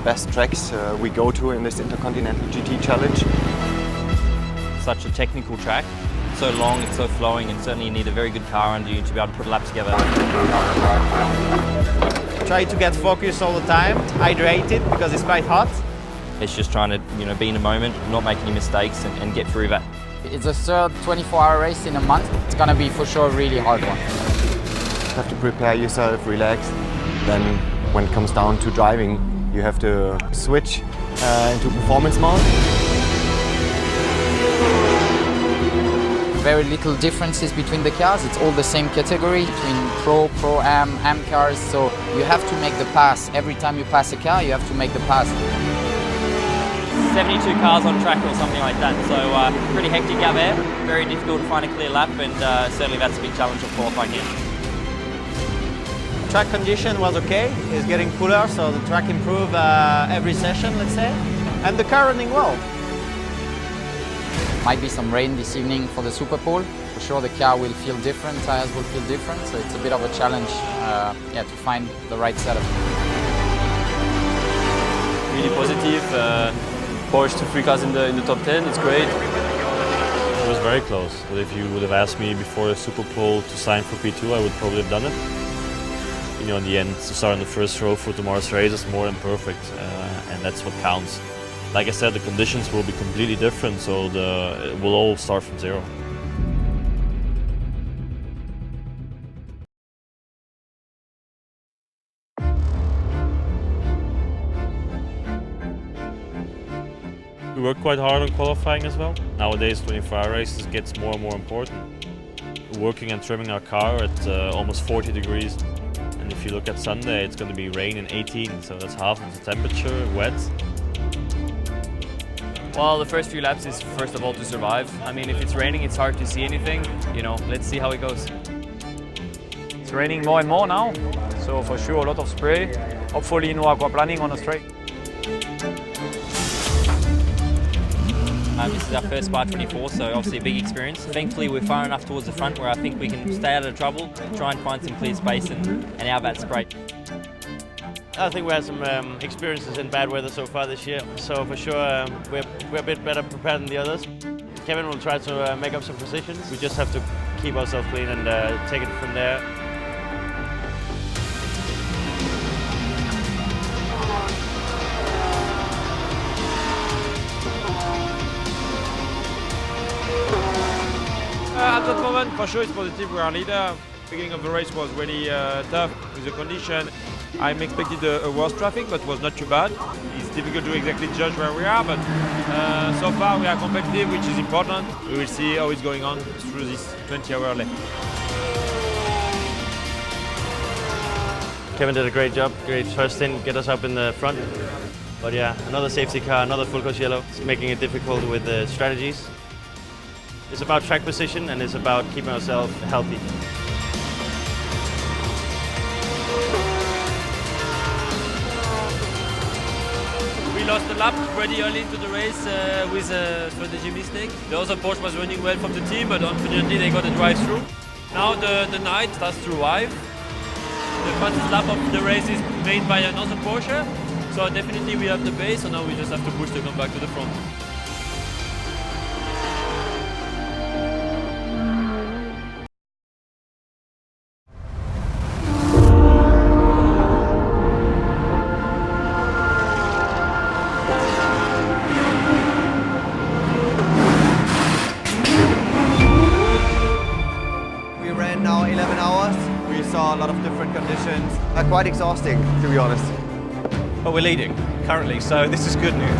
best tracks we go to in this Intercontinental GT Challenge. Such a technical track, so long, it's so flowing, and certainly you need a very good car under you to be able to put a lap together. Try to get focused all the time, hydrated because it's quite hot. It's just trying to be in the moment, not make any mistakes, and get through that. It's the third 24-hour race in a month. It's going to be for sure a really hard one. You have to prepare yourself, relax. Then when it comes down to driving, you have to switch into performance mode. Very little differences between the cars. It's all the same category between Pro-Am cars. So you have to make the pass. Every time you pass a car, you have to make the pass. 72 cars on track or something like that, so pretty hectic out there. Very difficult to find a clear lap, and certainly that's a big challenge of qualifying here. Track condition was okay. It's getting cooler, so the track improved every session, let's say. And the car running well. Might be some rain this evening for the Super Pole. For sure the car will feel different, tires will feel different, so it's a bit of a challenge to find the right setup. Really positive. Porsche to 3 cars in the top 10, it's great. It was very close, but if you would have asked me before the Super Pole to sign for P2, I would probably have done it. You know, in the end, to start on the first row for tomorrow's race is more than perfect, and that's what counts. Like I said, the conditions will be completely different, so it will all start from zero. We work quite hard on qualifying as well. Nowadays, 24-hour races gets more and more important. We're working and trimming our car at almost 40 degrees. And if you look at Sunday, it's going to be rain and 18, so that's half of the temperature, wet. Well, the first few laps is first of all to survive. I mean, if it's raining, it's hard to see anything. You know, let's see how it goes. It's raining more and more now, so for sure a lot of spray. Hopefully no aquaplaning on the straight. This is our first Spa-Francorchamps, so obviously a big experience. Thankfully we're far enough towards the front where I think we can stay out of trouble, try and find some clear space, and our that's great. I think we had some experiences in bad weather so far this year, so for sure we're a bit better prepared than the others. Kévin will try to make up some positions. We just have to keep ourselves clean and take it from there. At that moment, for sure it's positive, we are leader. The beginning of the race was really tough with the condition. I'm expected a worse traffic, but was not too bad. It's difficult to exactly judge where we are, but so far we are competitive, which is important. We will see how it's going on through this 20-hour lap. Kévin did a great job, great first stint, get us up in the front. But yeah, another safety car, another full course yellow. It's making it difficult with the strategies. It's about track position and it's about keeping ourselves healthy. We lost a lap pretty early into the race with a strategy mistake. The other Porsche was running well from the team, but unfortunately they got a drive-through. Now the night starts to arrive. The fastest lap of the race is made by another Porsche, so definitely we have the pace, so now we just have to push to come back to the front. Now 11 hours. We saw a lot of different conditions. Quite exhausting, to be honest. But we're leading currently, so this is good news.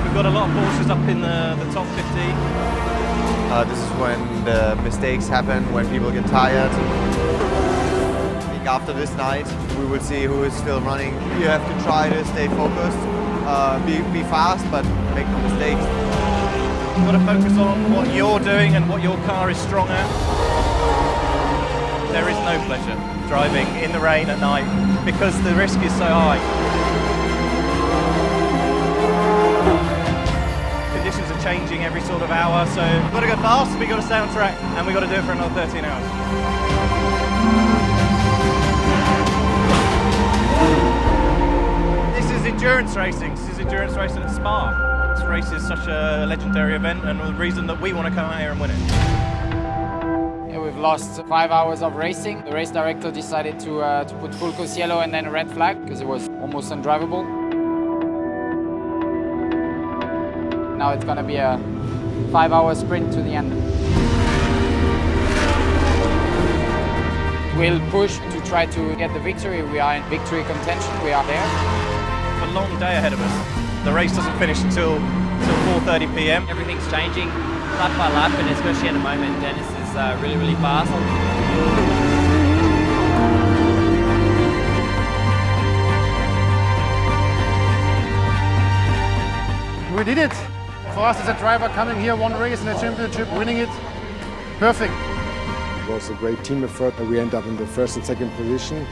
We've got a lot of Porsches up in the top 50. This is when the mistakes happen, when people get tired. I think after this night, we will see who is still running. You have to try to stay focused, be fast, but make no mistakes. You've got to focus on what you're doing and what your car is strong at. There is no pleasure driving in the rain at night because the risk is so high. Conditions are changing every sort of hour, so we've got to go fast, we've got to stay on track, and we've got to do it for another 13 hours. This is endurance endurance racing. This is endurance racing at Spa. This race is such a legendary event and the reason that we want to come out here and win it. Yeah, we've lost 5 hours of racing. The race director decided to put full course yellow and then a red flag because it was almost undrivable. Now it's going to be a 5-hour sprint to the end. We'll push to try to get the victory. We are in victory contention. We are there. A long day ahead of us. The race doesn't finish until 4:30 p.m. Everything's changing lap by lap, and especially at the moment, Dennis is really, really fast. We did it. For us as a driver, coming here, one race in a championship, winning it, perfect. It was a great team effort. We end up in the first and second position.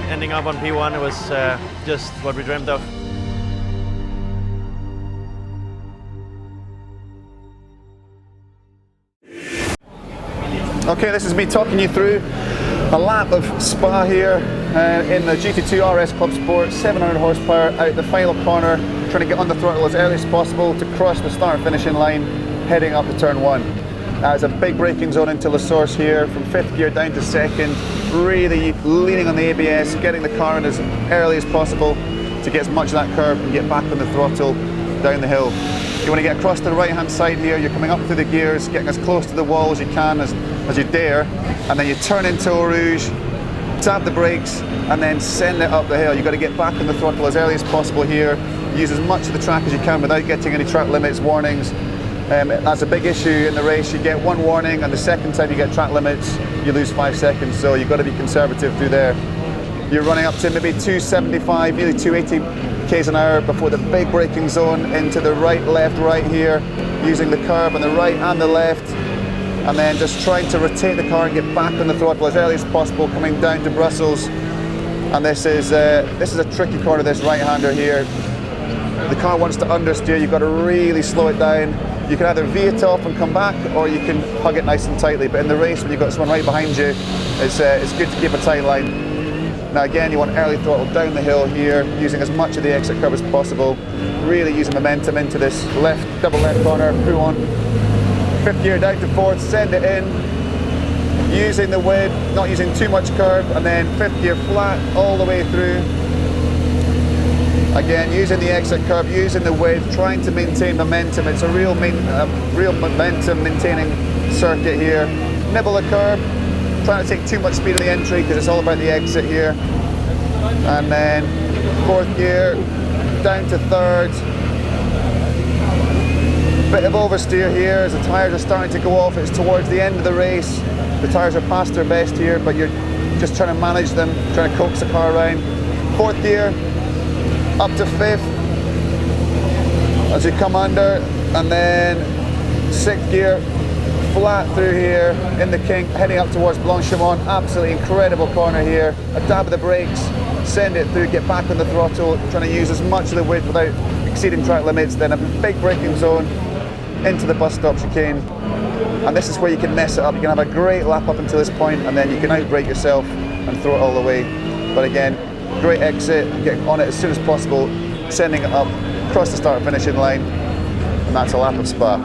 Ending up on P1, it was just what we dreamed of. Okay, this is me talking you through a lap of Spa here in the GT3 RS Club Sport, 700 horsepower out the final corner, trying to get on the throttle as early as possible to cross the start and finishing line, heading up to turn 1. There's a big braking zone into La Source here, from 5th gear down to 2nd, really leaning on the ABS, getting the car in as early as possible to get as much of that curve and get back on the throttle down the hill. You want to get across to the right hand side here, you're coming up through the gears, getting as close to the wall as you can, as you dare, and then you turn into Eau Rouge, tap the brakes, and then send it up the hill. You've got to get back on the throttle as early as possible here, use as much of the track as you can without getting any track limits, warnings. That's a big issue in the race. You get one warning, and the second time you get track limits, you lose 5 seconds, so you've got to be conservative through there. You're running up to maybe 275, nearly 280 k's an hour before the big braking zone into the right, left, right here, using the curb on the right and the left, and then just trying to rotate the car and get back on the throttle as early as possible, coming down to Brussels. And this is a tricky corner, this right-hander here. The car wants to understeer, you've got to really slow it down. You can either V it off and come back, or you can hug it nice and tightly. But in the race, when you've got someone right behind you, it's good to keep a tight line. Now again, you want early throttle down the hill here, using as much of the exit curve as possible. Really using momentum into this double left corner, pull on. 5th gear down to 4th, send it in. Using the width, not using too much curve, and then 5th gear flat all the way through. Again, using the exit curve, using the width, trying to maintain momentum. It's a real momentum maintaining circuit here. Nibble the curb, trying to take too much speed on the entry because it's all about the exit here. And then 4th gear, down to 3rd. Bit of oversteer here as the tyres are starting to go off. It's towards the end of the race. The tyres are past their best here, but you're just trying to manage them, trying to coax the car around. 4th gear, up to 5th as you come under, and then 6th gear, flat through here in the kink, heading up towards Blanchimont. Absolutely incredible corner here. A dab of the brakes, send it through, get back on the throttle, trying to use as much of the width without exceeding track limits. Then a big braking zone into the bus stop chicane, and this is where you can mess it up. You can have a great lap up until this point, and then you can outbrake yourself and throw it all the way. But again, great exit, get on it as soon as possible, sending it up, across the start and finishing line, and that's a lap of Spa.